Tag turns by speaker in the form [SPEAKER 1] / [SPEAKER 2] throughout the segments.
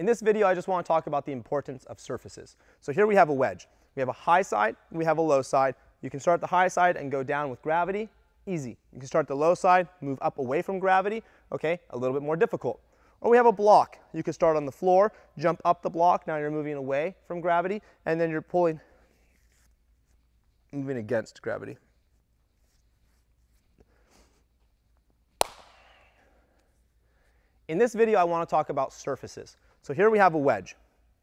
[SPEAKER 1] In this video, I just want to talk about the importance of surfaces. So here we have a wedge. We have a high side, and we have a low side. You can start the high side and go down with gravity, easy. You can start the low side, move up away from gravity, okay, a little bit more difficult. Or we have a block. You can start on the floor, jump up the block, now you're moving away from gravity, and then you're moving against gravity. In this video, I want to talk about surfaces. So here we have a wedge.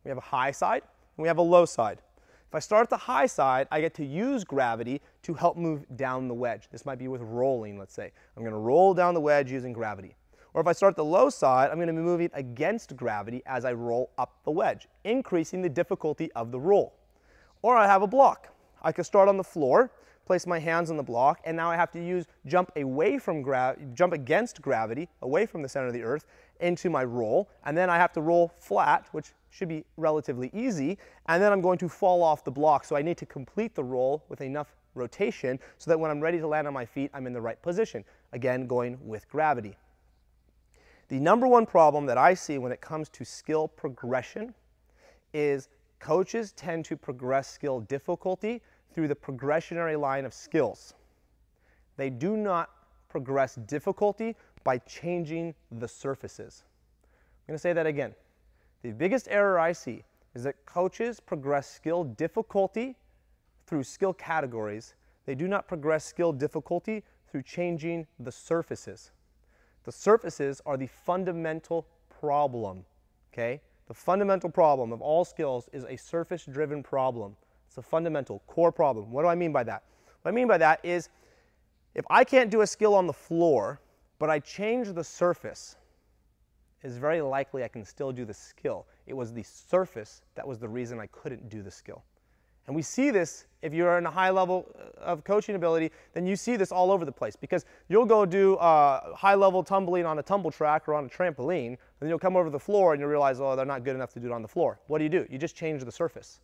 [SPEAKER 1] We have a high side, and we have a low side. If I start at the high side, I get to use gravity to help move down the wedge. This might be with rolling, let's say. I'm going to roll down the wedge using gravity. Or if I start at the low side, I'm going to be moving against gravity as I roll up the wedge, increasing the difficulty of the roll. Or I have a block. I could start on the floor, place my hands on the block, and now I have to jump against gravity, away from the center of the earth, into my roll, and then I have to roll flat, which should be relatively easy, and then I'm going to fall off the block. So I need to complete the roll with enough rotation so that when I'm ready to land on my feet, I'm in the right position. Again, going with gravity. The number one problem that I see when it comes to skill progression is coaches tend to progress skill difficulty through the progressionary line of skills. They do not progress difficulty by changing the surfaces. I'm going to say that again. The biggest error I see is that coaches progress skill difficulty through skill categories. They do not progress skill difficulty through changing the surfaces. The surfaces are the fundamental problem, okay? The fundamental problem of all skills is a surface-driven problem. It's a fundamental core problem. What do I mean by that? What I mean by that is if I can't do a skill on the floor, but I change the surface, it's very likely I can still do the skill. It was the surface that was the reason I couldn't do the skill. And we see this, if you're in a high level of coaching ability, then you see this all over the place, because you'll go do high level tumbling on a tumble track or on a trampoline, and then you'll come over the floor and you realize, oh, they're not good enough to do it on the floor. What do? You just change the surface.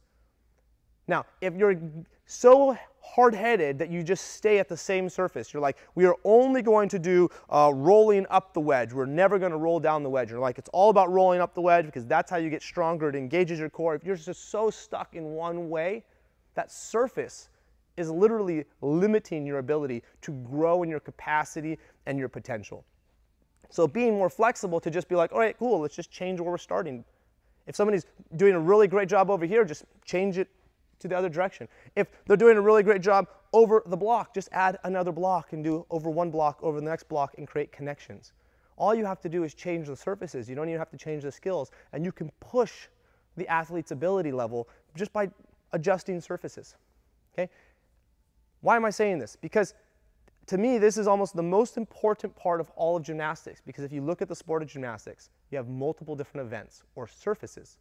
[SPEAKER 1] Now, if you're so hard-headed that you just stay at the same surface, you're like, we are only going to do rolling up the wedge. We're never going to roll down the wedge. You're like, it's all about rolling up the wedge because that's how you get stronger. It engages your core. If you're just so stuck in one way, that surface is literally limiting your ability to grow in your capacity and your potential. So being more flexible to just be like, all right, cool, let's just change where we're starting. If somebody's doing a really great job over here, just change it to the other direction. If they're doing a really great job over the block, just add another block and do over one block, over the next block, and create connections. All you have to do is change the surfaces. You don't even have to change the skills, and you can push the athlete's ability level just by adjusting surfaces. Okay? Why am I saying this? Because to me, this is almost the most important part of all of gymnastics, because if you look at the sport of gymnastics, you have multiple different events or surfaces.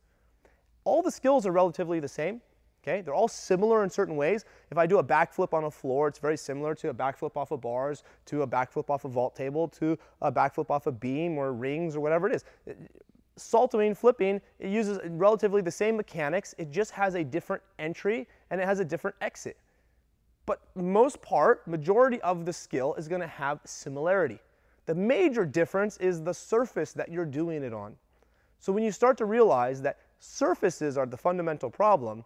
[SPEAKER 1] All the skills are relatively the same. Okay? They're all similar in certain ways. If I do a backflip on a floor, it's very similar to a backflip off of bars, to a backflip off a vault table, to a backflip off a beam or rings or whatever it is. Saltoing, flipping, it uses relatively the same mechanics. It just has a different entry and it has a different exit. But most part, majority of the skill is going to have similarity. The major difference is the surface that you're doing it on. So when you start to realize that surfaces are the fundamental problem,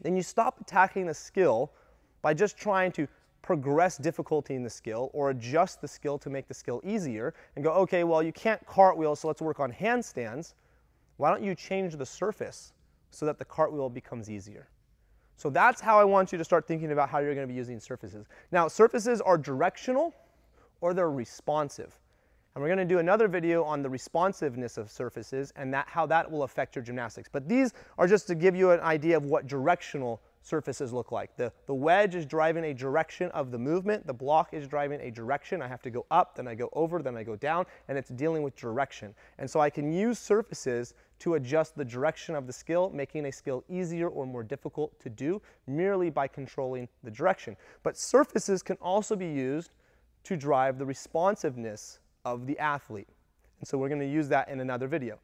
[SPEAKER 1] then you stop attacking the skill by just trying to progress difficulty in the skill or adjust the skill to make the skill easier and go, okay, well, you can't cartwheel, so let's work on handstands. Why don't you change the surface so that the cartwheel becomes easier? So that's how I want you to start thinking about how you're going to be using surfaces. Now, surfaces are directional or they're responsive. And we're going to do another video on the responsiveness of surfaces and how that will affect your gymnastics. But these are just to give you an idea of what directional surfaces look like. The wedge is driving a direction of the movement. The block is driving a direction. I have to go up, then I go over, then I go down, and it's dealing with direction. And so I can use surfaces to adjust the direction of the skill, making a skill easier or more difficult to do merely by controlling the direction. But surfaces can also be used to drive the responsiveness of the athlete. And so we're going to use that in another video.